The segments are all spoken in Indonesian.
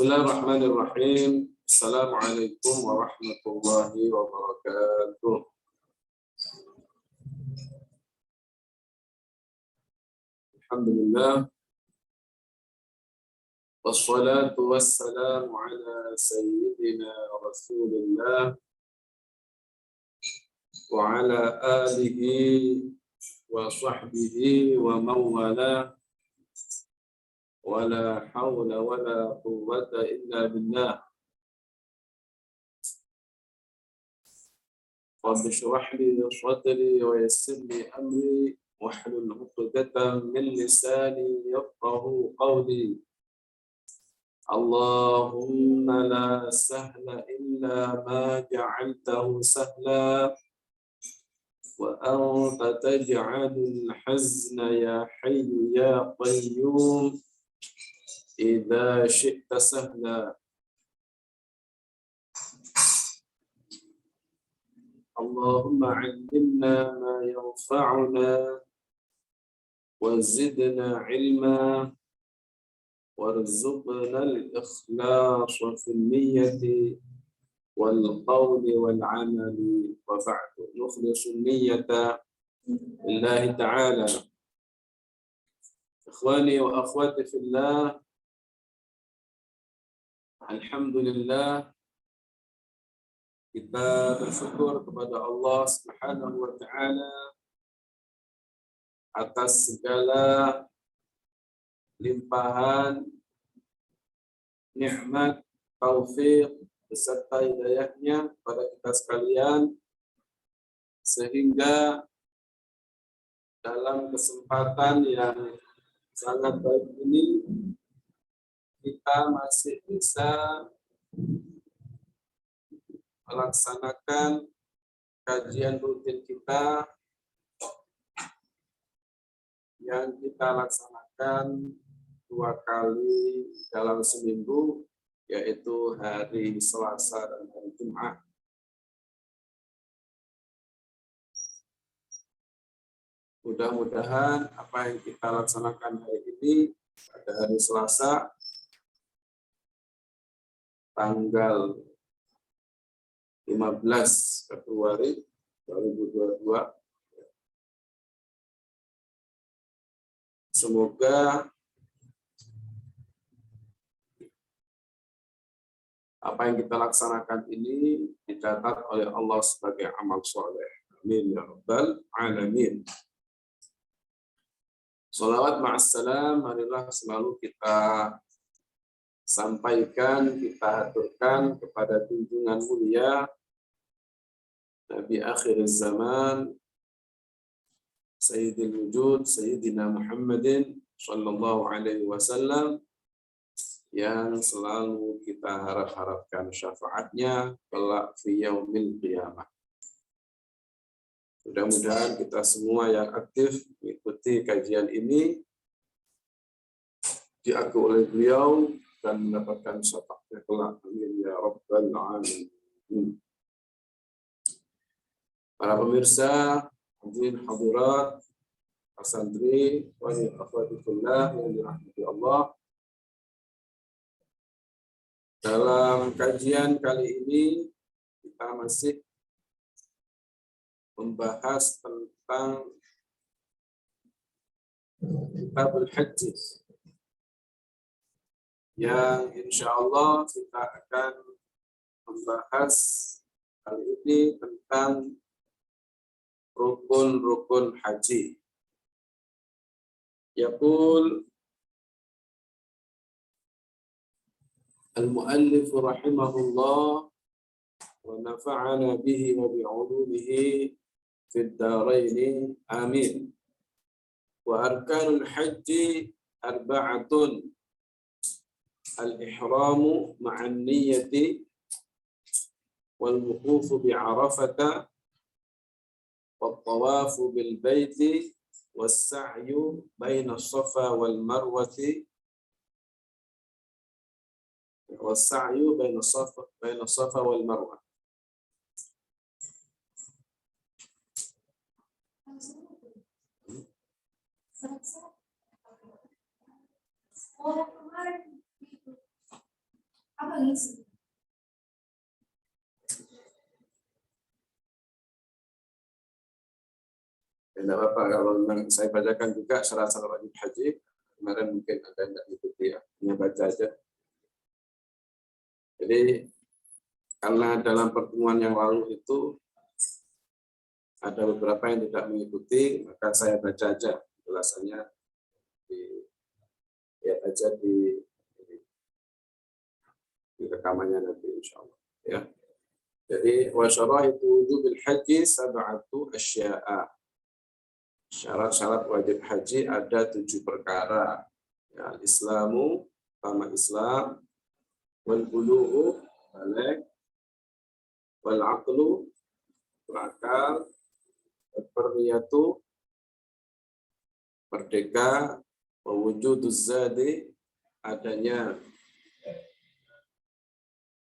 Bismillahirrahmanirrahim. Assalamualaikum warahmatullahi wabarakatuh. Alhamdulillah. Wassalatu wassalamu ala sayyidina Rasulillah wa ala alihi wa sahbihi wa mawala. Wala hawla wala quwwata illa billah. Rabbi shrah li sadri wa yassir li amri wahlul 'uqdatam min lisani yafqahu qawli. Allahumma la sahla illa ma ja'altahu sahla wa anta taj'alul hazna ya hayyu ya qayyum idza syi'ta sahla. Allahumma 'allimna ma yanfa'una wa zidna 'ilma warzuqna al-ikhlas fil niyyati wal qawli wal 'amali wa ba'du. Nukhlisu niyyata lillahi ta'ala. Ikhwani wa akhwati fillah, alhamdulillah, kita bersyukur kepada Allah Subhanahu wa taala atas segala limpahan nikmat, taufik beserta hidayahnya pada kita sekalian, sehingga dalam kesempatan yang sangat baik ini kita masih bisa melaksanakan kajian rutin kita yang kita laksanakan 2 kali dalam seminggu, yaitu hari Selasa dan hari Jumat. Mudah-mudahan apa yang kita laksanakan hari ini pada hari Selasa tanggal 15 Februari 2022, semoga apa yang kita laksanakan ini dicatat oleh Allah sebagai amal soleh. Amin ya rabbal alamin. Salawat ma'assalam, marilah selalu kita sampaikan, kita aturkan kepada junjungan mulia Nabi akhir zaman, Sayyidil Wujud, Sayyidina Muhammadin sallallahu alaihi wasallam, yang selalu kita harap-harapkan syafaatnya kelak fi yaumil qiyamah. Mudah-mudahan kita semua yang aktif mengikuti kajian ini diaku oleh beliau dan mendapatkan syafaatnya kelak. Amin ya rabbal alamin. Para pemirsa, hadirin hadirat, santri wa akhwati fillah yang dirahmati Allah. Dalam kajian kali ini kita masih membahas tentang Kitabul Haji, yang insya Allah kita akan membahas kali ini tentang rukun-rukun haji. Yaqul al-muallif rahimahullah wa nafa'ana bihi wa bi'ulumihi fid dharain amin. Wa arkanul haji arba'atun: al-ihramu ma'an niyyati wal wuqufu bi'arafata wat tawafu bil baiti was sa'yu baina as-safa wal marwati was sa'yu baina as-safa wal marwah. Tidak apa-apa kalau memang saya bacakan juga syarat-syarat wajib haji. Kemarin mungkin ada yang tidak ikuti ya, hanya baca aja. Jadi karena dalam pertemuan yang lalu itu ada beberapa yang tidak mengikuti, maka saya baca aja penjelasannya lihat aja di rekamannya nanti insya Allah. Ya. Jadi wa syara'itu wujubil haji sab'atu asya'a. Syarat-syarat wajib haji ada 7 perkara. Ya, Islamu, pertama Islam, wal bulughu, balik, wal aqlu, berakal, wal hurriyatu, merdeka, wa wujuduz zadi, adanya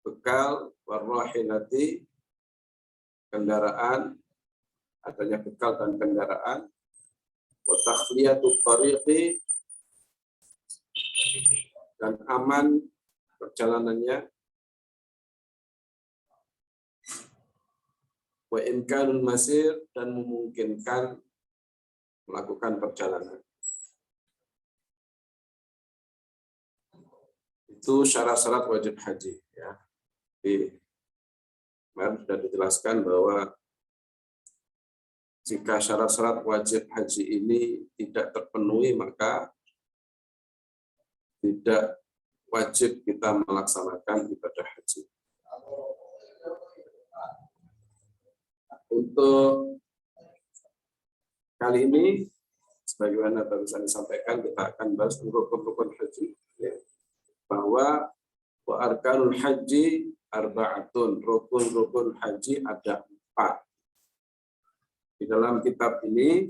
bekal, warahilati, kendaraan, adanya bekal dan kendaraan, wa takhliyatu tariqi, dan aman perjalanannya, wa imkanul masir, dan memungkinkan melakukan perjalanan. Itu syarat-syarat wajib haji. Ya. Jadi, kemarin sudah dijelaskan bahwa jika syarat-syarat wajib haji ini tidak terpenuhi, maka tidak wajib kita melaksanakan ibadah haji. Untuk kali ini, sebagaimana baru saya sampaikan, kita akan bahas rukun-rukun haji. Ya. Bahwa wa arkanul haji arba'atun, rukun-rukun haji ada 4. Di dalam kitab ini,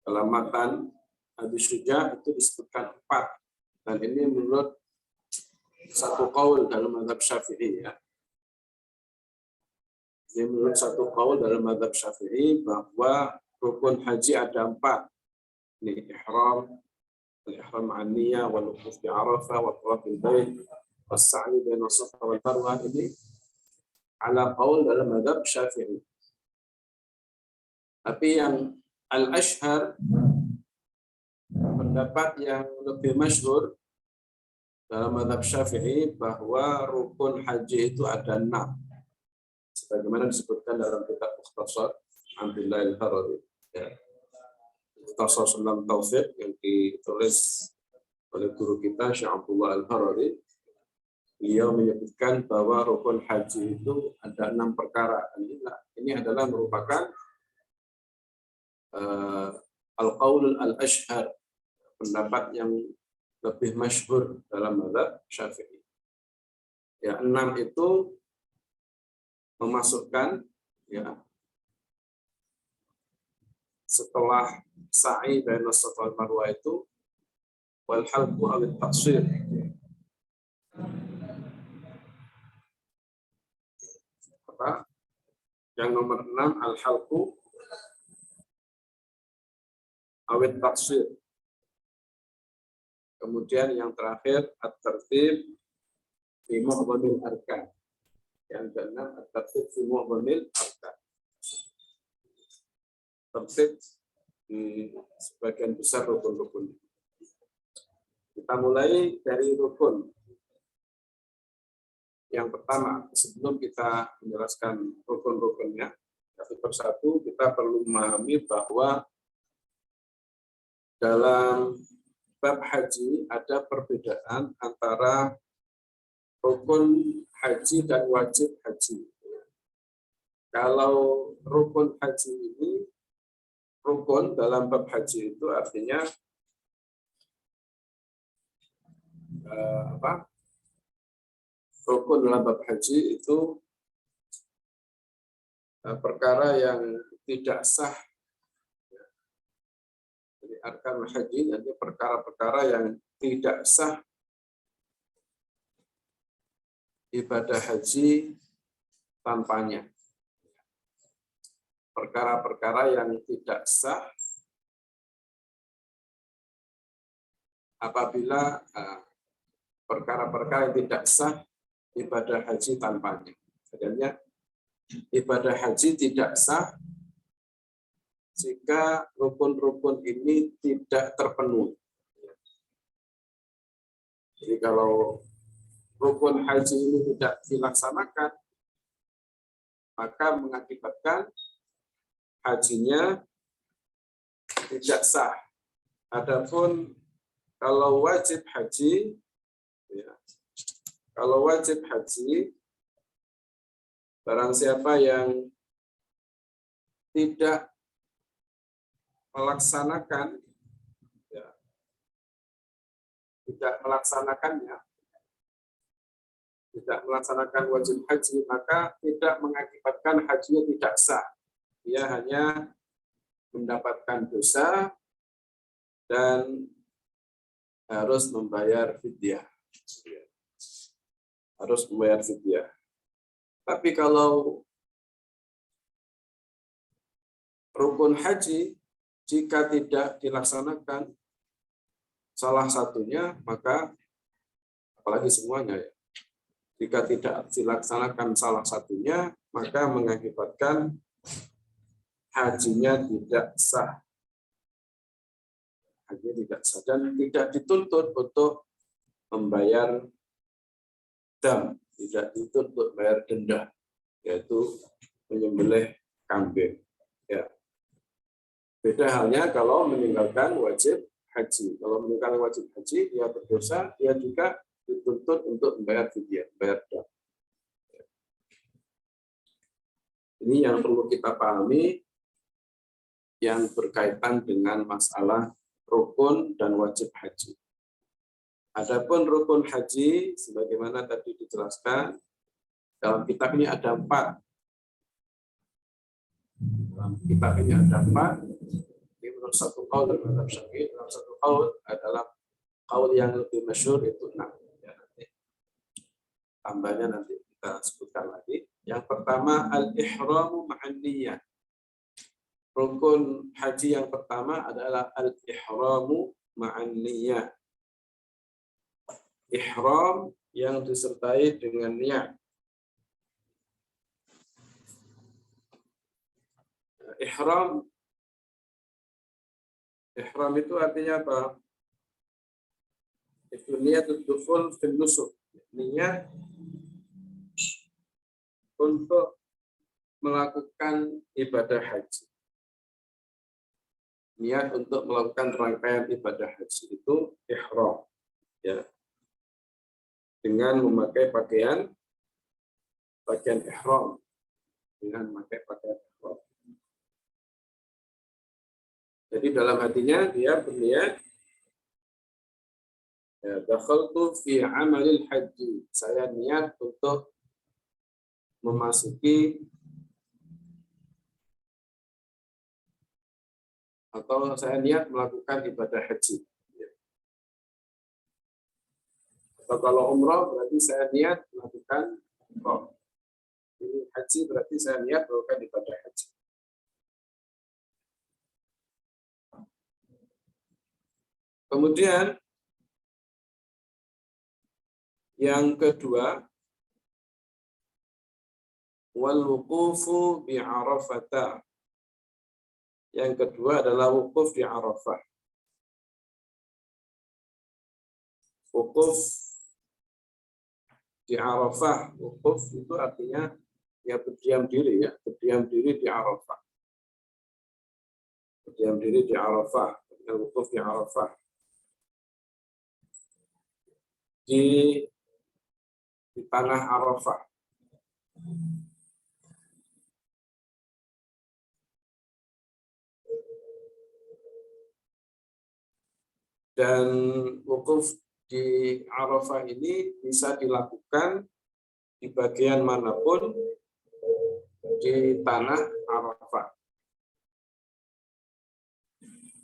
dalam matan Abi Syuja itu disebutkan 4. Dan ini menurut satu qaul dalam mazhab Syafi'i. Ya. Ini menurut satu qaul dalam mazhab Syafi'i bahwa rukun haji ada 4. Ini ihram, al-ihram an-niyah, wal wuquf bi Arafah, wa tawaf al-bait, was-sa'i baina Safa wal Marwah, ini ala qaul dalam mazhab Syafi'i. Tapi yang al-ashhar, pendapat yang lebih masyhur dalam mazhab Syafi'i, bahwa rukun haji itu ada 6. Sebagaimana disebutkan dalam kitab Mukhtasar Abdullah Al-Harari. Ya. Mukhtasar Sulam Taufiq yang ditulis oleh guru kita Syekh Abdullah Al-Harari. Beliau menyebutkan bahwa rukun haji itu ada 6 perkara. Ini adalah merupakan al-qaul al-ashhar, pendapat yang lebih masyhur dalam mazhab Syafi'i. Ya, 6 itu memasukkan, ya, setelah sa'i baina Safa wal Marwah itu wal halqu aw at-taqsir. Apa? Yang nomor 6 al-halqu awit taksir. Kemudian yang terakhir at-tertib fi mu'dhamil arkan. Yang keenam at-tertib fi mu'dhamil arkan. Tertib di sebagian besar rukun-rukun. Kita mulai dari rukun yang pertama. Sebelum kita menjelaskan rukun-rukunnya satu persatu, kita perlu memahami bahwa dalam bab haji ada perbedaan antara rukun haji dan wajib haji. Kalau rukun haji ini, rukun dalam bab haji itu artinya rukun dalam bab haji itu perkara yang tidak sah. Jadi arkanul haji nanti perkara-perkara yang tidak sah ibadah haji tanpanya. Perkara-perkara yang tidak sah apabila perkara-perkara yang tidak sah ibadah haji tanpanya. Sebenarnya ibadah haji tidak sah jika rukun-rukun ini tidak terpenuhi. Jadi kalau rukun haji ini tidak dilaksanakan, maka mengakibatkan hajinya tidak sah. Adapun kalau wajib haji, barang siapa yang tidak melaksanakan, tidak melaksanakan wajib haji, maka tidak mengakibatkan hajinya tidak sah. Dia hanya mendapatkan dosa dan harus membayar fidyah. Tapi kalau rukun haji jika tidak dilaksanakan salah satunya, maka apalagi semuanya ya. Jika tidak dilaksanakan salah satunya, maka mengakibatkan hajinya tidak sah. Hajinya tidak sah dan tidak dituntut untuk membayar dam, tidak dituntut untuk bayar denda, yaitu menyembelih kambing. Ya. Beda halnya kalau meninggalkan wajib haji. Kalau meninggalkan wajib haji, dia berdosa, dia juga dituntut untuk membayar fidyah, bayar dam. Ini yang perlu kita pahami yang berkaitan dengan masalah rukun dan wajib haji. Adapun rukun haji, sebagaimana tadi dijelaskan, dalam kitab ini ada 4. Dalam kitab ini ada 4. Ini menurut satu qaul dan mazhab Syafi'i, dalam satu qaul adalah qaul yang lebih masyhur itu 6. Ya, nanti tambahnya nanti kita sebutkan lagi. Yang pertama al-ihramu ma'an niyyah. Rukun haji yang pertama adalah al-ihramu ma'an niyyah. Ihram yang disertai dengan niat. Ihram itu artinya apa? Itu niatul dukhul fil nusuk. Niat untuk melakukan ibadah haji. Niat untuk melakukan rangkaian ibadah haji itu ihram. Ya. Dengan memakai pakaian ihram. Dengan memakai pakaian ihram. Jadi dalam hatinya dia berniat, dakhaltu fi amalil haji. Saya niat untuk memasuki atau saya niat melakukan ibadah haji. Atau kalau umrah berarti saya niat melakukan umrah. Ini haji berarti saya niat melakukan ibadah haji. Kemudian yang kedua, wal wuqufu bi Arafah. Yang kedua adalah wukuf di Arafah. Wukuf di Arafah, wukuf itu artinya ya berdiam diri ya, berdiam diri di Arafah. Berdiam diri di Arafah, wukuf di Arafah. Di tanah Arafah. Dan wukuf di Arafah ini bisa dilakukan di bagian manapun di tanah Arafah.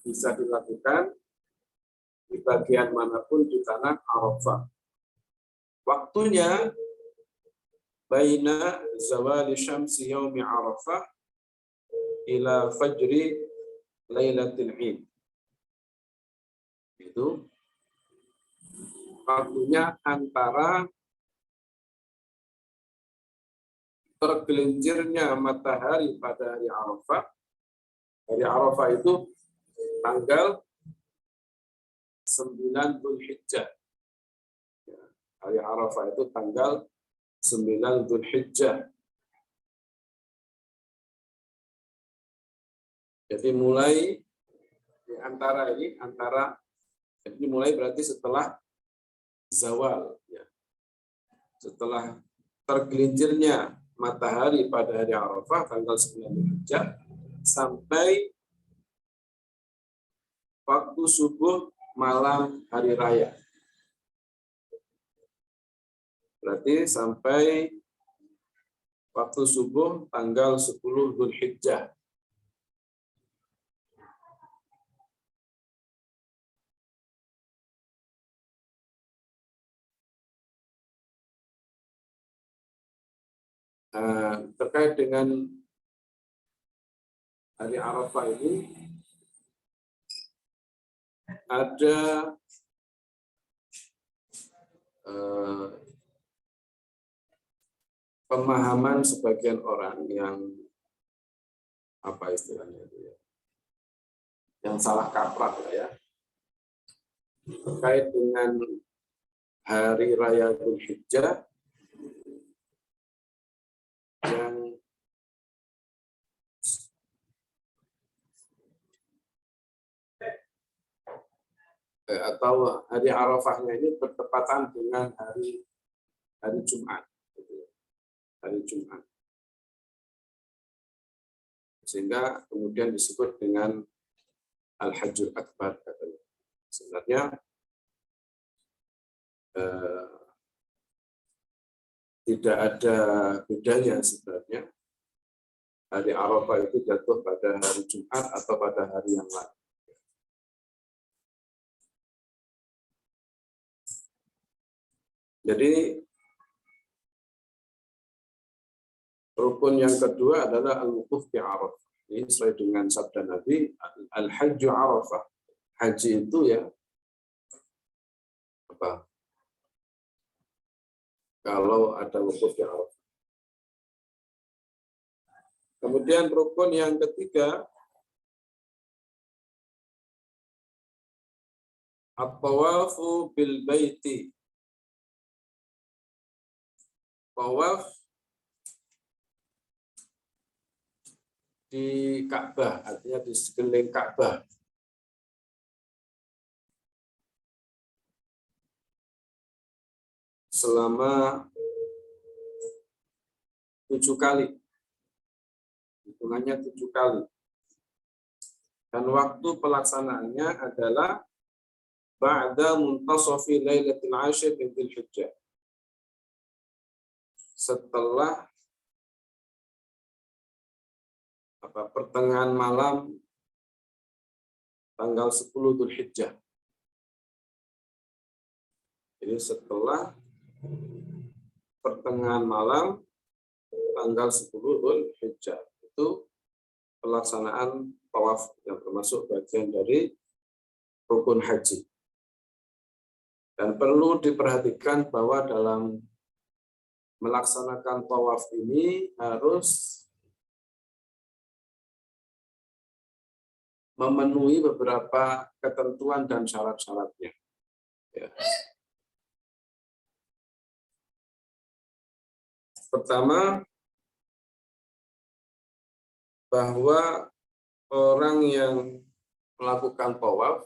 Bisa dilakukan di bagian manapun di tanah Arafah. Waktunya baina zawali syamsi yaumi Arafah ila fajri lailatul Id. Itu waktunya antara tergelincirnya matahari pada hari Arafah. Hari Arafah itu tanggal 9 Dzulhijjah. Hari Arafah itu tanggal 9 Dzulhijjah. Jadi mulai di antara ini, jadi mulai berarti setelah zawal, ya. Setelah tergelincirnya matahari pada hari Arafah tanggal 9 Dzulhijjah sampai waktu subuh malam hari raya. Berarti sampai waktu subuh tanggal 10 Dzulhijjah. Terkait dengan hari Arafah ini ada pemahaman sebagian orang yang apa istilahnya itu ya, yang salah kaprah ya, terkait dengan hari raya Dzulhijjah yang atau hari Arafahnya ini bertepatan dengan hari Jumat, hari Jumat, sehingga kemudian disebut dengan Al-Hajjul Akbar katanya. Sebenarnya tidak ada bedanya sebenarnya hari Arafah itu jatuh pada hari Jumat atau pada hari yang lain. Jadi rukun yang kedua adalah al-wuquf fi Arafah. Ini sesuai dengan sabda Nabi, al-hajju Arafah. Haji itu ya apa? Kalau ada wukuf fi Arafah. Kemudian rukun yang ketiga at-tawafu bil baiti. Tawaf di Ka'bah, artinya di sekeliling Ka'bah. Selama 7 kali. Hitungannya 7 kali. Dan waktu pelaksanaannya adalah ba'da muntasafi lailatul 'ashr min Dzulhijjah. Setelah pertengahan malam tanggal 10 Dzulhijjah. Jadi setelah pertengahan malam tanggal 10 Dzulhijjah itu pelaksanaan tawaf yang termasuk bagian dari rukun haji. Dan perlu diperhatikan bahwa dalam melaksanakan tawaf ini harus memenuhi beberapa ketentuan dan syarat-syaratnya. Ya. Pertama, bahwa orang yang melakukan tawaf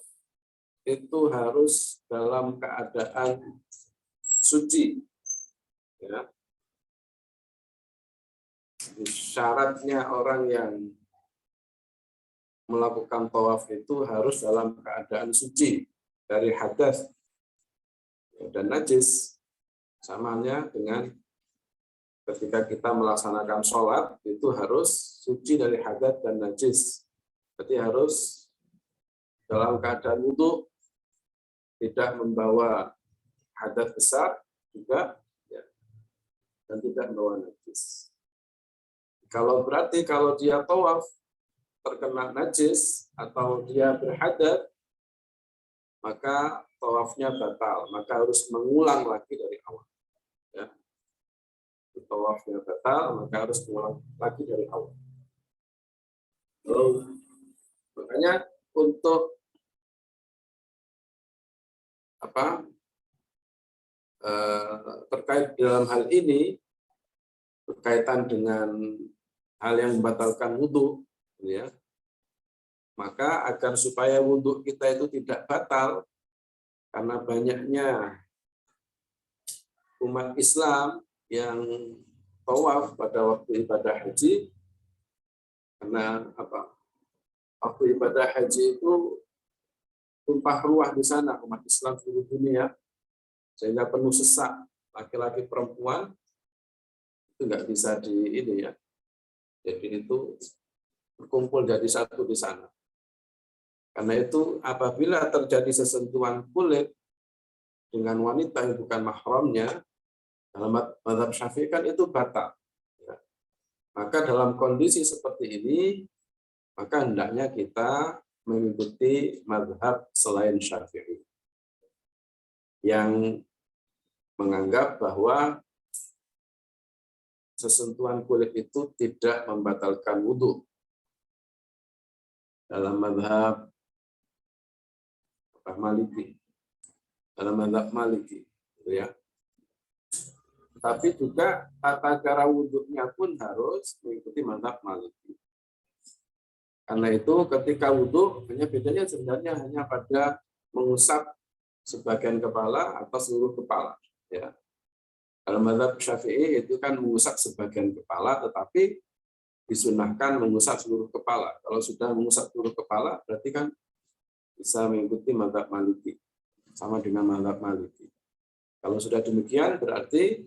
itu harus dalam keadaan suci. Ya. Syaratnya orang yang melakukan tawaf itu harus dalam keadaan suci dari hadas dan najis. Samanya dengan ketika kita melaksanakan sholat itu harus suci dari hadas dan najis. Berarti harus dalam keadaan wudu, tidak membawa hadas besar juga, ya, dan tidak membawa najis. Kalau dia tawaf terkena najis atau dia berhadas, maka tawafnya batal, maka harus mengulang lagi dari awal. Ya. Tawafnya batal, maka harus mengulang lagi dari awal. Makanya untuk terkait dalam hal ini, berkaitan dengan hal yang membatalkan wudhu, ya, maka agar supaya wudhu kita itu tidak batal karena banyaknya umat Islam yang tawaf pada waktu ibadah haji, karena waktu ibadah haji itu tumpah ruah di sana umat Islam seluruh dunia, sehingga penuh sesak, laki-laki perempuan itu nggak bisa ya, jadi itu berkumpul jadi satu di sana. Karena itu apabila terjadi sesentuhan kulit dengan wanita yang bukan mahramnya, dalam mazhab Syafi'i kan itu batal. Ya. Maka dalam kondisi seperti ini, maka hendaknya kita mengikuti mazhab selain Syafi'i yang menganggap bahwa sesentuhan kulit itu tidak membatalkan wudhu. Dalam mazhab Maliki, ya. Tapi juga tata cara wudhunya pun harus mengikuti mazhab Maliki. Karena itu ketika wudhu, hanya bedanya sebenarnya hanya pada mengusap sebagian kepala atau seluruh kepala. Ya. Dalam mazhab Syafi'i itu kan mengusap sebagian kepala, tetapi disunahkan mengusap seluruh kepala. Kalau sudah mengusap seluruh kepala, berarti kan bisa mengikuti mazhab Maliki, sama dengan mazhab Maliki. Kalau sudah demikian, berarti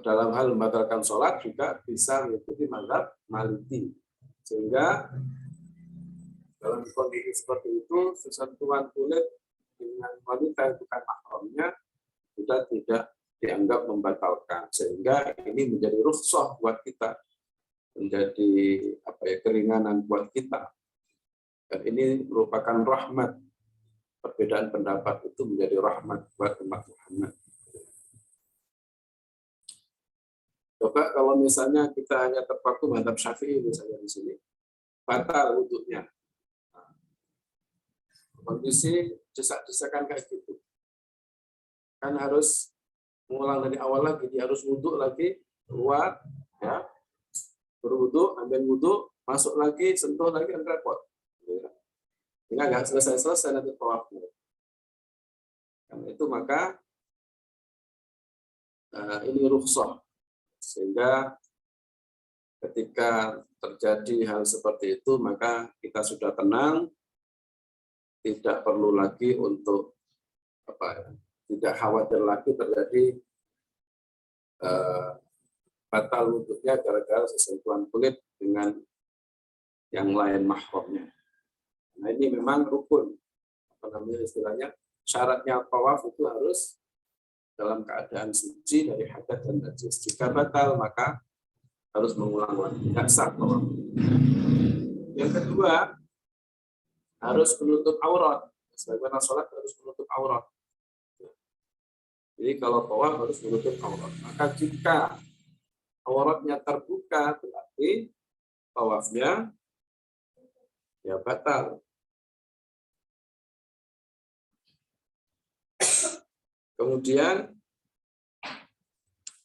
dalam hal membatalkan sholat juga bisa mengikuti mazhab Maliki. Sehingga dalam kondisi seperti itu, sesentuhan kulit dengan wanita yang bukan mahramnya sudah tidak dianggap membatalkan. Sehingga ini menjadi rukhsah buat kita, menjadi keringanan buat kita. Dan ini merupakan rahmat. Perbedaan pendapat itu menjadi rahmat buat umat Muhammad. Coba kalau misalnya kita hanya terpaku mazhab Syafi'i misalnya di sini, batal wudhunya. Kondisi desak-desakan kayak gitu. Kan harus mengulang dari awal lagi, dia harus wudhu lagi, keluar, ya, berwudhu, ambil wudhu, masuk lagi, sentuh lagi, dan repot. Hingga nggak selesai-selesai nanti tawafnya. Karena itu maka ini rukhsah. Sehingga ketika terjadi hal seperti itu, maka kita sudah tenang, tidak perlu lagi untuk tidak khawatir lagi terjadi batal wudhunya gara-gara sesentuhan kulit dengan yang lain mahramnya. Nah ini memang rukun, istilahnya syaratnya tawaf itu harus dalam keadaan suci dari hadas dan najis. Jika batal maka harus mengulang lagi, tidak sah tawaf. Yang kedua, harus menutup aurat. Sebagaimana sholat harus menutup aurat. Jadi kalau tawaf harus menutup aurat. Maka jika auratnya terbuka, berarti tawafnya ya batal. Kemudian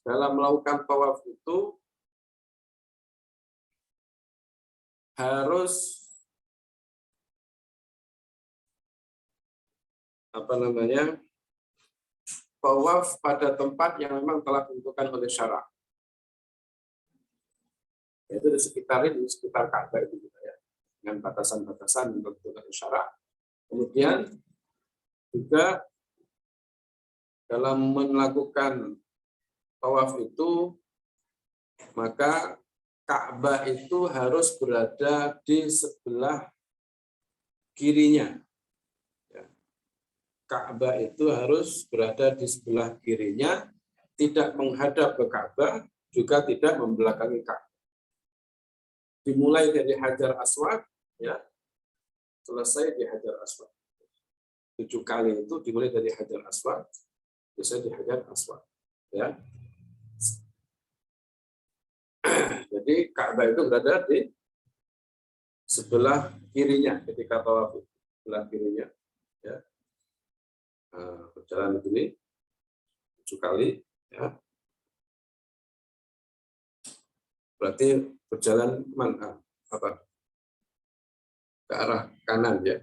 dalam melakukan tawaf itu harus tawaf pada tempat yang memang telah ditentukan oleh syara'. Yaitu di sekitar Ka'bah itu ya, dengan batasan-batasan yang ditentukan oleh syara'. Kemudian juga dalam melakukan tawaf itu, maka Ka'bah itu harus berada di sebelah kirinya. Ka'bah itu harus berada di sebelah kirinya, tidak menghadap ke Ka'bah, juga tidak membelakangi Ka'bah. Dimulai dari Hajar Aswad, ya, selesai di Hajar Aswad. 7 kali itu dimulai dari Hajar Aswad, selesai di Hajar Aswad. Ya. Jadi Ka'bah itu berada di sebelah kirinya ketika tawaf, sebelah kirinya. Ya. Berjalan begini 7 kali. Ya. Berarti berjalan kemana? Apa? Ke arah kanan ya.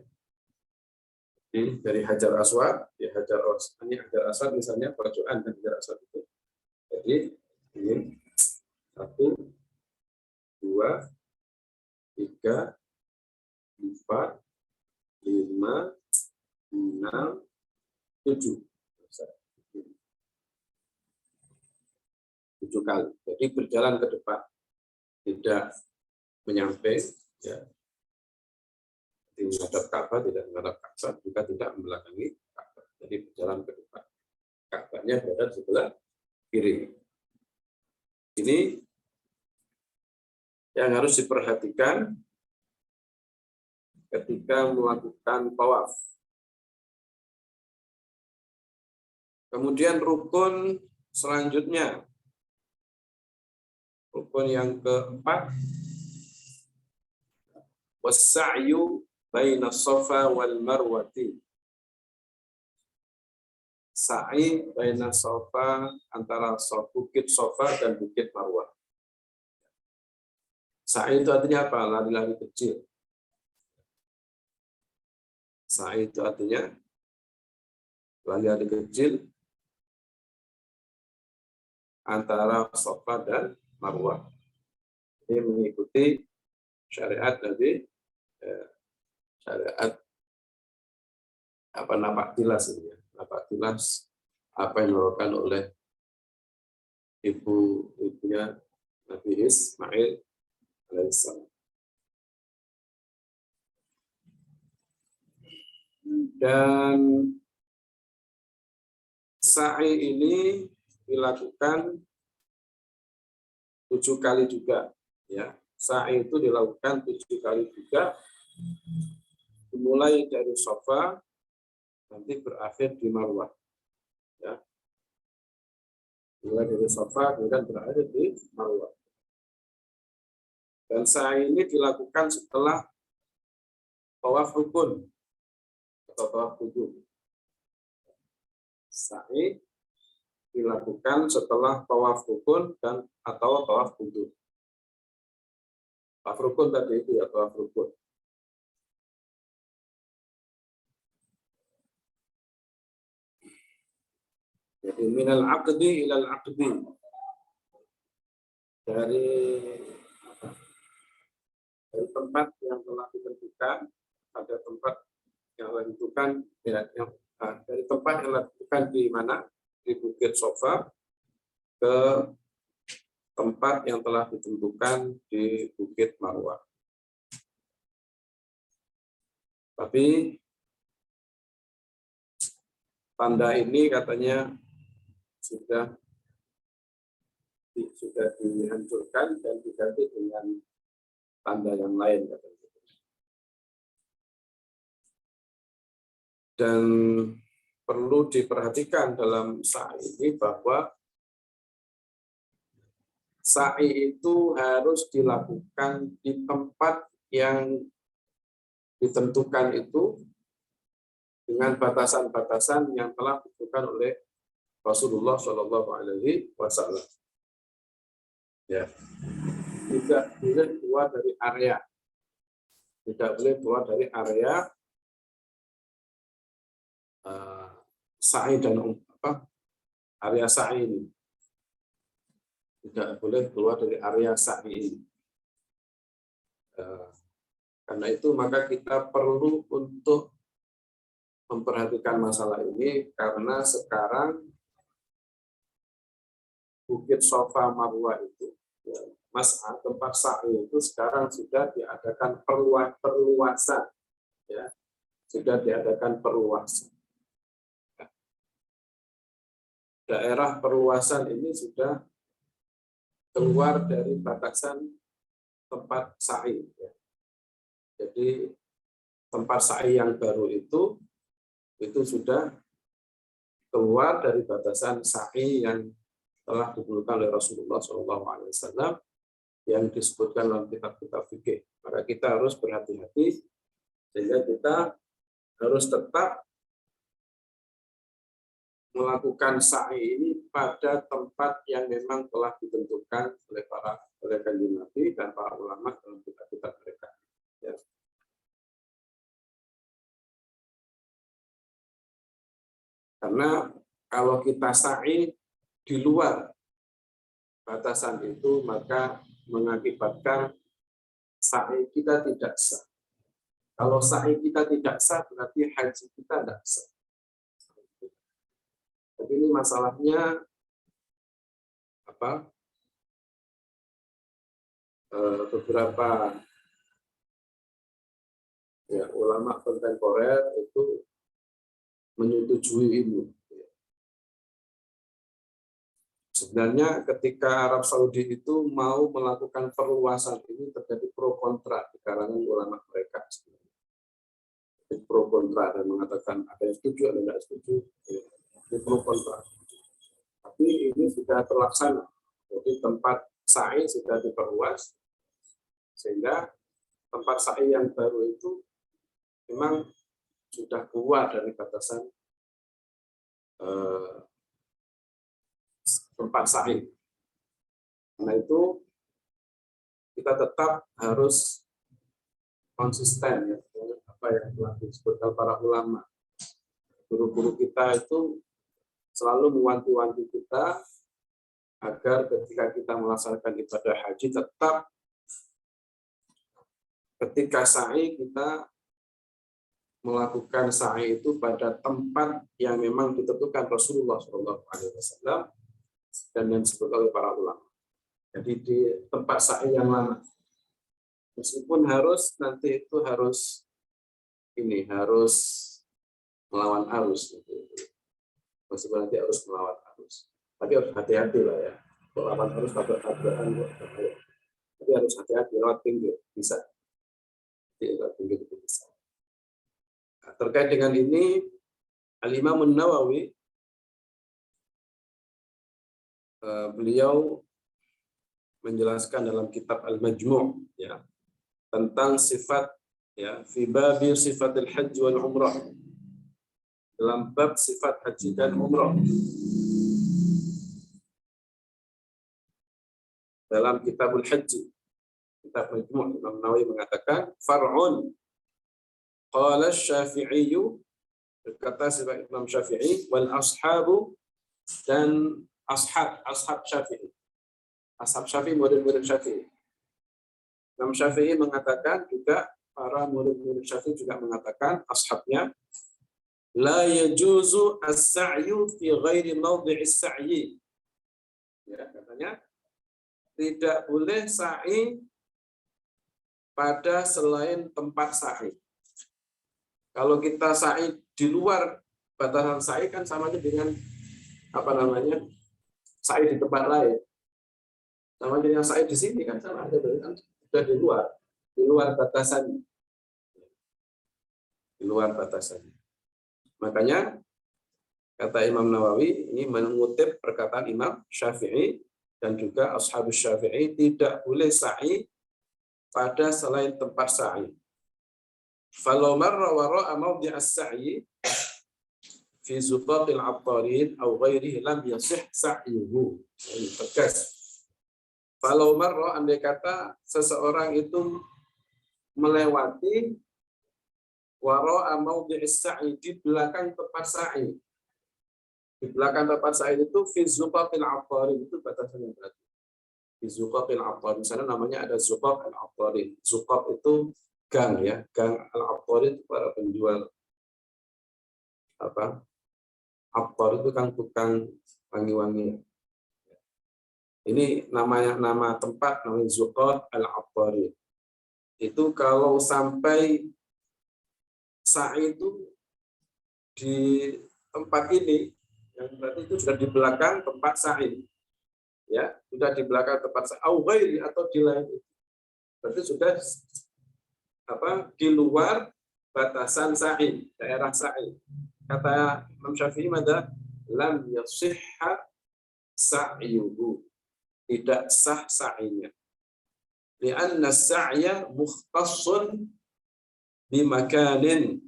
Jadi dari Hajar Aswad, ya Hajar Aswad, ini Hajar Aswad misalnya pojokan dan Hajar Aswad itu. Jadi ini 1, 2, 3, 4, 5, 6, 7. 7 kali. Jadi berjalan ke depan, tidak menyampai, ya. Menghadap Ka'bah, tidak menghadap Ka'bah, juga tidak membelakangi Ka'bah. Jadi berjalan ke depan. Ka'bahnya berada di sebelah kiri. Ini yang harus diperhatikan ketika melakukan tawaf. Kemudian rukun selanjutnya, rukun yang keempat, was-sa'yu baina Safa wal Marwati. Sa'i baina Safa, antara bukit Safa dan bukit Marwah. Sa'i itu artinya apa? Lari-lari kecil. Sa'i itu artinya lari-lari kecil antara Safa dan Marwah. Ini mengikuti syariat dari syariat napak tilas ini ya. Napak tilas apa yang dilakukan oleh ibunya Nabi Ismail alaihissalam. Dan sa'i ini dilakukan 7 kali juga, ya. Sa'i itu dilakukan 7 kali juga, dimulai dari Safa nanti berakhir di Marwah, ya. Mulai dari Safa kemudian berakhir di Marwah. Dan sa'i ini dilakukan setelah tawaf rukun atau tawaf qudum. Sa'i dilakukan setelah tawaf rukun dan atau tawaf qudum. Tawaf rukun tadi itu ya, tawaf rukun. Jadi minal aqdi ilal aqdi. Dari tempat yang telah ditentukan, ada tempat yang telah ditentukan, ya, dari tempat yang telah ditentukan di mana, di Bukit Safa, ke tempat yang telah ditentukan di Bukit Marwah. Tapi tanda ini katanya sudah dihancurkan dan diganti dengan tanda yang lain katanya. Dan perlu diperhatikan dalam sa'i ini bahwa sa'i itu harus dilakukan di tempat yang ditentukan itu dengan batasan-batasan yang telah ditentukan oleh Rasulullah Shallallahu Alaihi Wasallam. Ya, tidak boleh keluar dari area, tidak boleh keluar dari area sa'i dan area sa'i ini. Tidak boleh keluar dari area sa'i ini. Karena itu maka kita perlu untuk memperhatikan masalah ini, karena sekarang Bukit Safa Marwah itu, ya, tempat sa'i itu sekarang sudah diadakan perluasan, ya, sudah diadakan perluasan. Daerah perluasan ini sudah keluar dari batasan tempat sa'i. Ya. Jadi tempat sa'i yang baru itu sudah keluar dari batasan sa'i yang telah ditentukan oleh Rasulullah SAW yang disebutkan dalam kitab-kitab fikih. Maka kita harus berhati-hati sehingga kita harus tetap melakukan sa'i ini pada tempat yang memang telah ditentukan oleh Kanjeng Nabi dan para ulama dalam kitab-kitab mereka. Ya. Karena kalau kita sa'i di luar batasan itu, maka mengakibatkan sa'i kita tidak sah. Kalau sa'i kita tidak sah, berarti haji kita tidak sah. Jadi ini masalahnya beberapa ulama kontemporer itu menyetujui ini. Sebenarnya ketika Arab Saudi itu mau melakukan perluasan ini terjadi pro kontra di kalangan ulama mereka. Pro kontra dan mengatakan ada yang setuju, ada yang tidak setuju. Ini pro kontra. Tapi ini sudah terlaksana. Jadi tempat sa'i sudah diperluas sehingga tempat sa'i yang baru itu memang sudah keluar dari batasan tempat sa'i. Karena itu kita tetap harus konsisten ya, apa yang telah disebutkan para ulama. Guru-guru kita itu selalu mewanti-wanti kita agar ketika kita melaksanakan ibadah haji tetap ketika sa'i kita melakukan sa'i itu pada tempat yang memang ditentukan Rasulullah SAW dan yang disebut oleh para ulama. Jadi di tempat sa'i yang lama, meskipun nanti itu harus melawan arus. Meskipun nanti harus melawan arus. Tapi harus hati-hati lah ya. Melawan arus tabrak-tabrakan. Tapi harus hati-hati lewat pinggir bisa. Lewat pinggir itu bisa. Nah, terkait dengan ini, Al-Imam An-Nawawi beliau menjelaskan dalam kitab Al-Majmu' ya tentang sifat ya fi babi sifatil haji wal umrah. Dalam bab sifat haji dan umrah. Dalam Kitabul Haji, kitab Majmu', Imam Nawawi mengatakan far'un qala Syafi'i, berkata sebab Imam Syafi'i, wal ashabu dan ashab Syafi'i. Ashab Syafi'i, murid-murid Syafi'i. Imam Syafi'i mengatakan juga, para murid-murid Syafi'i juga mengatakan, ashabnya, la yajuzu as-sa'yu fi ghairi mawdi'is sa'yi. Ya, katanya tidak boleh sa'i pada selain tempat sa'i. Kalau kita sa'i di luar batasan sa'i kan sama aja dengan sa'i di tempat lain. Sama dengan sa'i di sini kan sama aja kan sudah di luar batasannya. Di luar batasannya. Makanya kata Imam Nawawi ini mengutip perkataan Imam Syafi'i dan juga ashabus Syafi'i, tidak boleh sa'i pada selain tempat sa'i. Falau marra wara'a mawdi'as sa'i fi zubaqil 'attarin aw ghairihi lam yasih sa'yuhu. Ini tegas. Falau marra, andai kata seseorang itu melewati wara'a mawdi'is sa'i, di belakang tempat sa'i. Di belakang tempat sa'i itu fi zuqaqil 'attarin, itu batasan yang berarti. Di zuqaqil 'attarin sana namanya ada zuqaq al-'attarin. Zuqaq itu gang ya, gang al-'attarin itu para penjual Attar itu kan tukang wangi-wangi. Ini nama tempat namanya zuqaq al-'attarin. Itu kalau sampai sa'i itu di tempat ini, yang berarti itu sudah di belakang tempat sa'i, ya sudah di belakang tempat sa'i, atau di lain itu, berarti sudah di luar batasan sa'i, daerah sa'i. Kata Imam Syafi'i mada lam yasihha sa'yuhu, tidak sah sa'inya. Li'anna sa'ya mukhtassun bimakanin,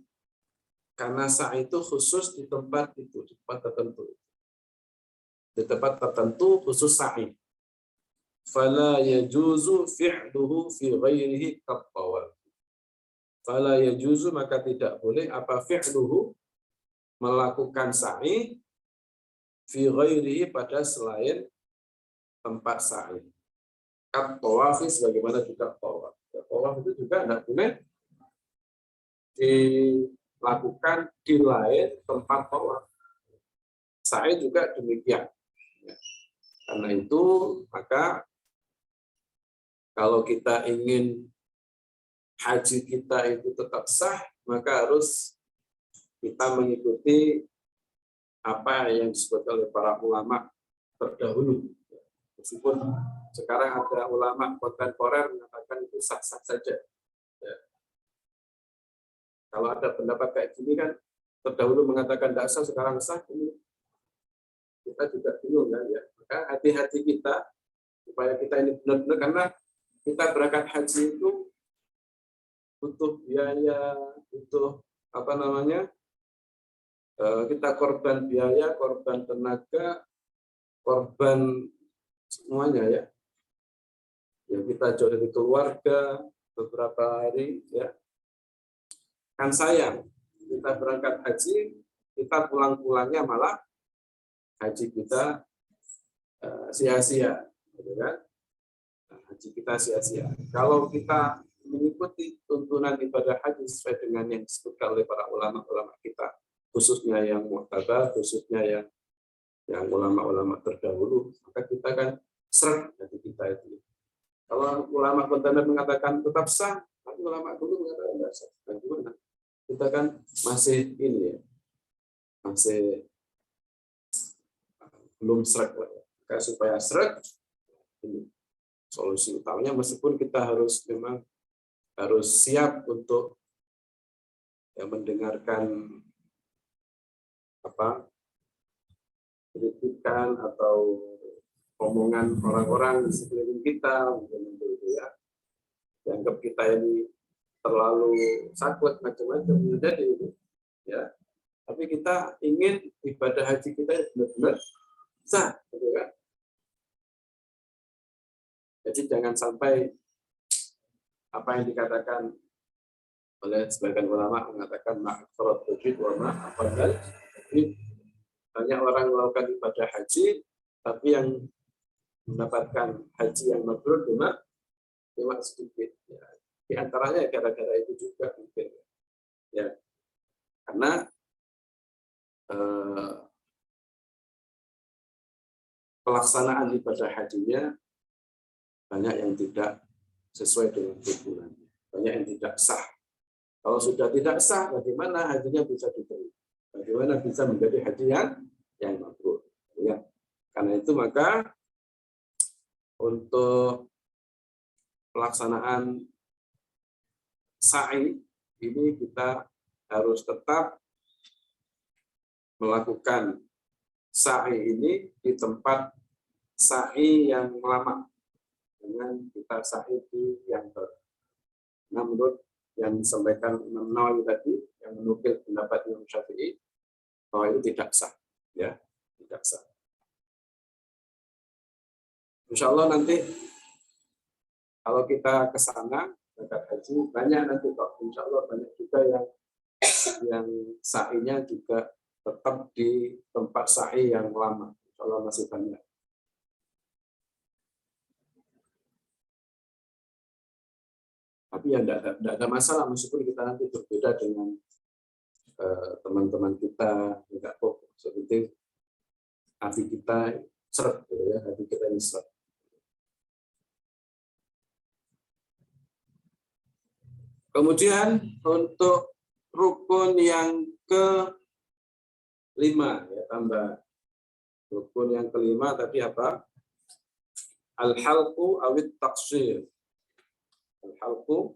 karena sa'i itu khusus di tempat itu, di tempat tertentu. Di tempat tertentu khusus sa'i. Fala yajuzu fi'luhu fi ghairihi kattawaf. Fala yajuzu, maka tidak boleh apa fi'luhu, melakukan sa'i fi ghairihi, pada selain tempat sa'i. Kattawaf sebagaimana juga tawaf. Tawaf itu juga tidak boleh dilakukan di lain tempat tawaf. Sa'i juga demikian. Karena itu maka kalau kita ingin haji kita itu tetap sah, maka harus kita mengikuti apa yang disebut oleh para ulama terdahulu. Meskipun sekarang ada ulama kontemporer mengatakan itu sah-sah saja. Ya. Kalau ada pendapat kayak gini kan, terdahulu mengatakan tidak sah, sekarang sah, ini kita juga bingung kan ya. Maka hati-hati kita supaya kita ini benar-benar, karena kita berangkat haji itu butuh biaya, butuh apa namanya, kita korban biaya, korban tenaga, korban semuanya ya. Ya kita jauh dari keluarga beberapa hari ya. Kan sayang kita berangkat haji, kita pulang-pulangnya malah haji kita sia-sia, gitu kan? Haji kita sia-sia. Kalau kita mengikuti tuntunan ibadah haji sesuai dengan yang disebutkan oleh para ulama-ulama kita, khususnya yang mu'tabar, khususnya yang ulama-ulama terdahulu, maka kita kan seret hati kita itu. Kalau ulama kontemporer mengatakan tetap sah, tapi ulama dulu mengatakan tidak sah. Bagaimana? Kita kan masih ini ya, masih belum seret lah. Maka supaya seret, ini solusi utamanya, meskipun kita harus memang harus siap untuk ya, mendengarkan apa kritikan atau omongan orang-orang di sekeliling kita, mungkin itu ya, dianggap kita ini terlalu saklek macam-macam, jadi itu ya. Tapi kita ingin ibadah haji kita benar-benar sah, gitu kan? Jadi jangan sampai apa yang dikatakan oleh sebagian ulama mengatakan ma'aksarat tujid wa ma'afadal. Banyak orang melakukan ibadah haji, tapi yang mendapatkan haji yang mabrur cuma sedikit. Ya. Di antaranya gara-gara itu juga mungkin. Ya. Karena pelaksanaan ibadah hajinya banyak yang tidak sesuai dengan tuntunannya, banyak yang tidak sah. Kalau sudah tidak sah, bagaimana hajinya bisa diterima? Bagaimana bisa menjadi haji yang mabrur? Ya. Karena itu maka untuk pelaksanaan sa'i ini kita harus tetap melakukan sa'i ini di tempat sa'i yang lama, dengan kita sa'i di yang baru. Nah, menurut yang disampaikan Imam Nawawi tadi, yang menukil pendapat Imam Syafi'i, bahwa itu tidak sah, ya, tidak sah. Insya Allah nanti kalau kita ke sana berangkat haji, banyak nanti kok, insya Allah banyak juga yang sa'inya juga tetap di tempat sa'i yang lama. Insya Allah masih banyak. Tapi ya tidak ada masalah, meskipun kita nanti berbeda dengan teman-teman kita, tidak kok. Seperti hati kita seret, gitu ya, hati kita ini seret. Kemudian untuk rukun yang ke-5, ya, tambah rukun yang ke-5 tadi apa? Al-halqu awit taqsir. Al-halqu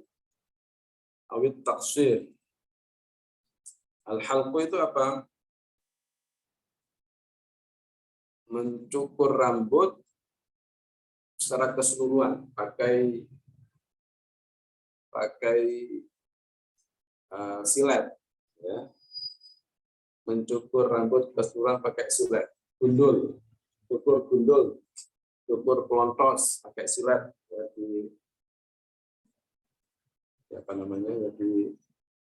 awit taqsir. Al-halqu itu apa? Mencukur rambut secara keseluruhan pakai silet, ya. Mencukur rambut keseluruhan pakai silet, gundul, cukur gundul, cukur pelontos pakai silet, ya, apa namanya, di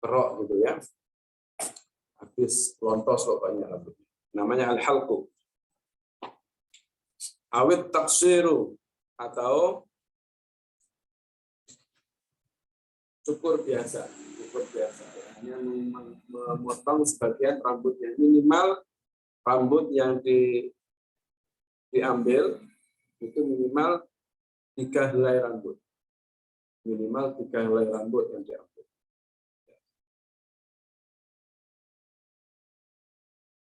kerok gitu ya, habis pelontos pokoknya rambutnya. Namanya al-halqu. Awit taksiru, atau cukur biasa, hanya memotong sebagian rambutnya. Minimal rambut yang diambil itu minimal 3 helai rambut, yang diambil,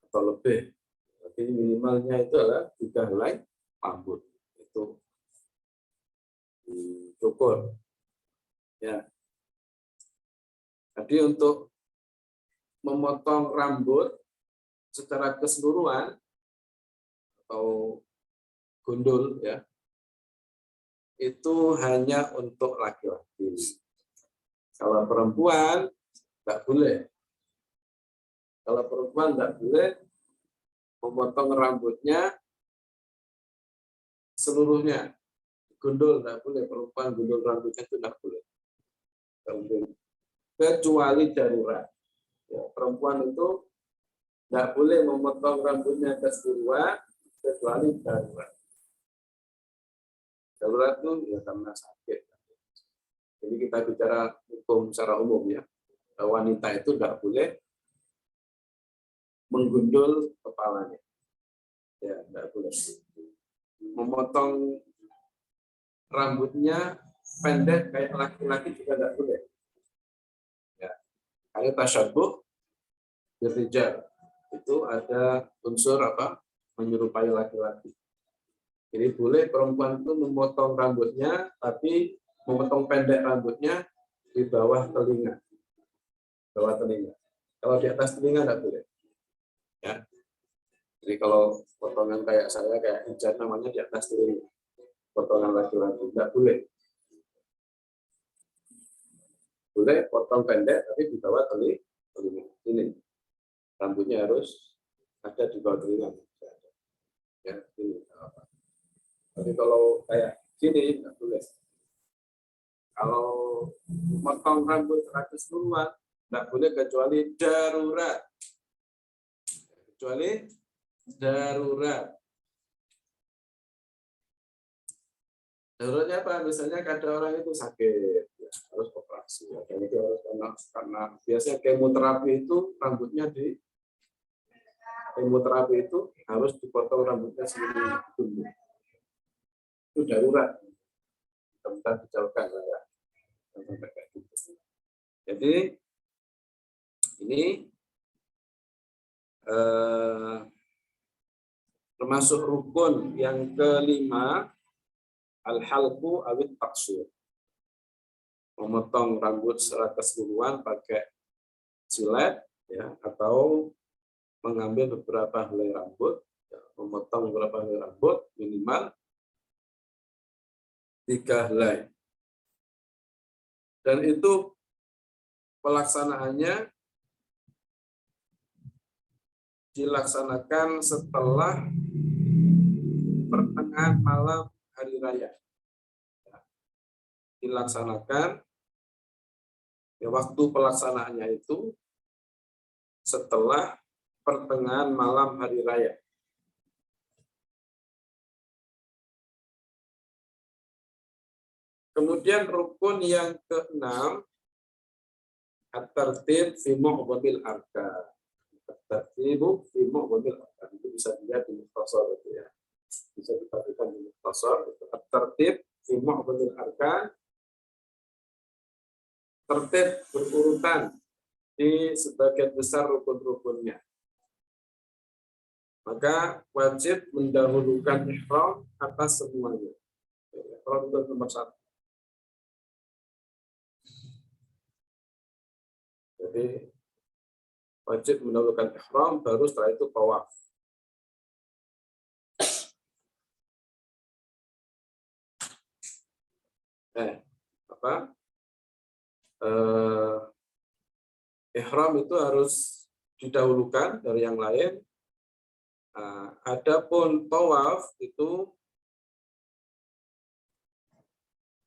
atau lebih. Tapi minimalnya itu adalah 3 helai rambut, itu dicukur, ya. Jadi untuk memotong rambut secara keseluruhan atau gundul, ya, itu hanya untuk laki-laki. Kalau perempuan nggak boleh. Kalau perempuan nggak boleh memotong rambutnya seluruhnya. Gundul nggak boleh, perempuan gundul rambutnya itu nggak boleh. Kecuali darurat. Ya, perempuan itu nggak boleh memotong rambutnya keseluruhan kecuali darurat. Darurat itu ya karena sakit. Jadi kita bicara hukum secara umum, ya. Wanita itu nggak boleh menggundul kepalanya. Ya, nggak boleh. Memotong rambutnya pendek kayak laki-laki juga nggak boleh. Ya, kayak tasyabuh birrijal, itu ada unsur apa? Menyerupai laki-laki. Jadi boleh perempuan itu memotong rambutnya, tapi memotong pendek rambutnya di bawah telinga. Kalau di atas telinga nggak boleh. Ya. Jadi kalau potongan kayak saya, kayak hijab, namanya di atas telinga. Potongan laki-laki nggak boleh. Boleh potong pendek, tapi di bawah telinga. Ini rambutnya harus ada di bawah telinga. Ya, ini. Tapi kalau kayak gini nggak boleh. Kalau potong rambut secara keseluruhan nggak boleh kecuali darurat. Daruratnya apa? Misalnya kadang orang itu sakit, ya, harus operasi. Dan itu harus karena biasanya kemoterapi itu rambutnya harus dipotong rambutnya seluruhnya dulu. Itu darurat. Tempat dicalkan ya. Jadi ini termasuk rukun yang kelima, al-halqu awit taqsir. Memotong rambut secara keseluruhan pakai silet, ya, atau mengambil beberapa helai rambut, ya, memotong beberapa helai rambut minimal 3 helai. Dan itu pelaksanaannya dilaksanakan setelah pertengahan malam hari raya. Dilaksanakan, ya, waktu pelaksanaannya itu setelah pertengahan malam hari raya. Kemudian rukun yang keenam, at-tartib fi mu'dhamil arkan. At-tartibu fi mu'dhamil arkan. Itu bisa dilihat di mukhtasar itu, ya. Bisa diperhatikan di mukhtasar itu. At-tartib fi mu'dhamil arkan. Tertib berurutan di sebagian besar rukun-rukunnya. Maka wajib mendahulukan ihram atas semuanya. Ihram itu nomor 1. Jadi Wajib mendahulukan ihram, baru setelah itu tawaf. Ihram itu harus didahulukan dari yang lain. Adapun tawaf itu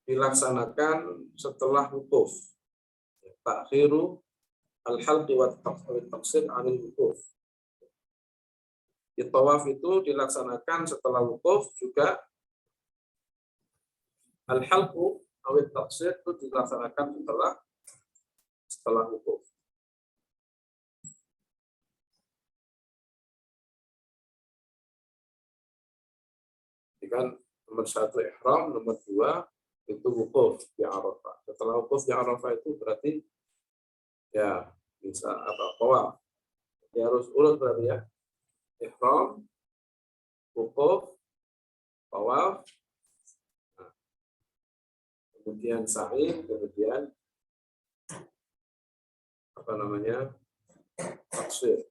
dilaksanakan setelah wukuf. Takhiru al-halqi wa taqsir 'anil wukuf. Tawaf itu dilaksanakan setelah wukuf, juga al-halqu atau taqsir itu dilaksanakan setelah wukuf. Jadi kan nomor 1 ihram, nomor 2 itu wukuf di Arafah. Setelah wukuf di Arafah itu berarti ya bisa tawaf. Ya harus urut berarti ya. Ihram, wukuf, tawaf, kemudian sa'i, kemudian taksir.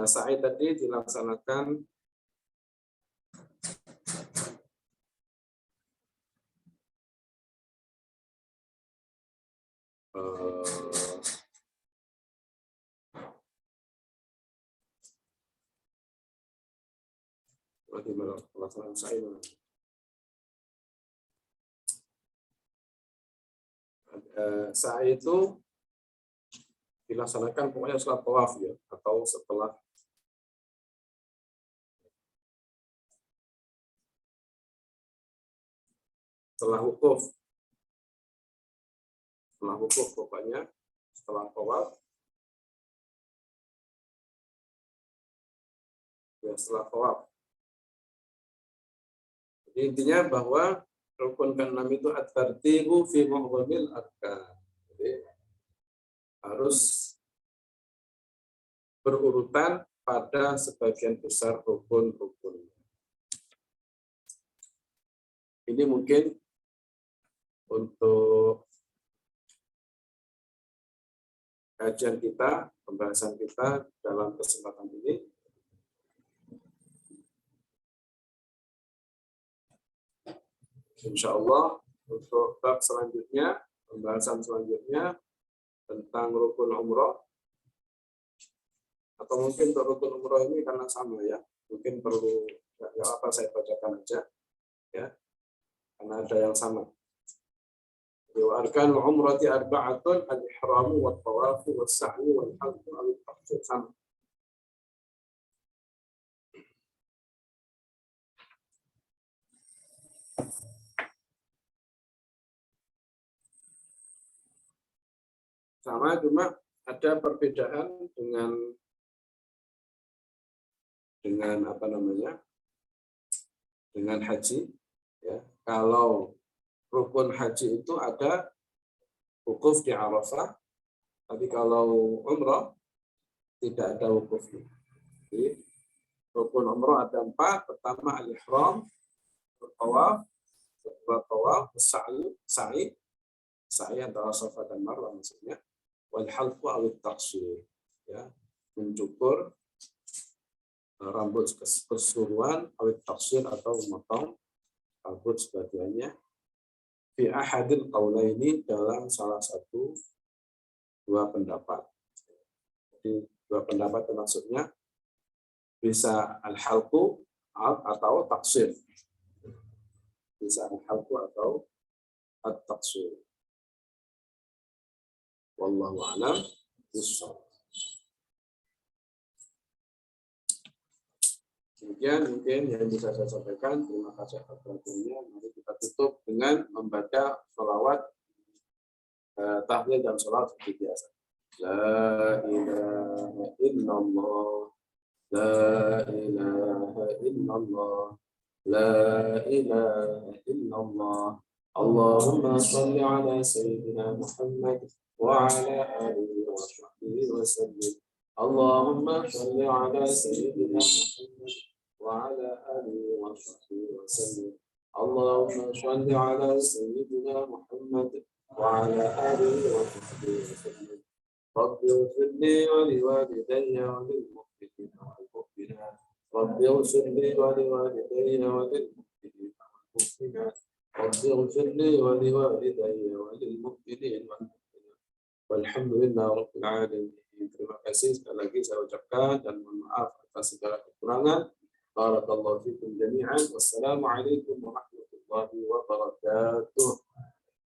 Sa'i tadi dilaksanakan pelaksanaan sa'i. Sa'i itu dilaksanakan pokoknya setelah tawaf ya, atau setelah wukuf. Setelah wukuf pokoknya, setelah tawaf. Ya, setelah tawaf. Jadi intinya bahwa rukun ke-6 itu at-tartibu fi mu'dhamil arkan. Jadi harus berurutan pada sebagian besar rukun-rukun. Ini mungkin untuk kajian kita, pembahasan kita dalam kesempatan ini. Insya Allah untuk bab selanjutnya, pembahasan selanjutnya tentang rukun umroh, atau mungkin untuk rukun umroh ini karena sama ya, mungkin perlu ya apa saya bacakan aja ya, karena ada yang sama. Arkanul umrati arba'atun al-ihramu wa tawafu wa sa'yu wal halqu wal taqsir, sama. Sama, cuma ada perbedaan dengan haji ya. Kalau rukun haji itu ada wukuf di Arafah, tapi kalau umrah tidak ada wukufnya. Jadi rukun umrah ada 4. Pertama al-ihram, tawaf, kedua tawaf, sa'i antara Safa dan Marwah maksudnya, wal halqu aw taqsir ya, mencukur rambut keseluruhan, aw taqsir atau memotong rambut sebagiannya, fi ahadil qaulaini, dalam salah satu dua pendapat. Jadi dua pendapat itu maksudnya bisa al-halqu atau taqsir. Bisa al-halqu atau at-taqsir. Wallahu a'lam bishawab. Demikian mungkin yang bisa saya sampaikan. Terima kasih atas perhatiannya. Mari kita tutup dengan membaca sholawat tahlil dan sholawat seperti biasa. La ilaha illallah, la ilaha illallah, la ilaha illallah. Allahumma shalli ala sayyidina Muhammad wa ala alihi wa sahbihi wa sallim. Allahumma shalli ala sayyidina Muhammad wa ala alihi wa sahbihi wa sallim. Allahumma shalli ala sayyidina Muhammad wa ala alihi wa sahbihi wa sallim. رب اغفر لي ولوالدي وللمؤمنين والمؤمنات رب اغفر لي ولوالدي وللمؤمنين والمؤمنات رب اغفر لي ولوالدي وللمؤمنين والمؤمنات والحمد لله رب العالمين. Terima kasih sekali lagi saya ucapkan dan mohon maaf atas segala kekurangan. Barakallahu fikum jami'an. Wassalamualaikum warahmatullahi wabarakatuh.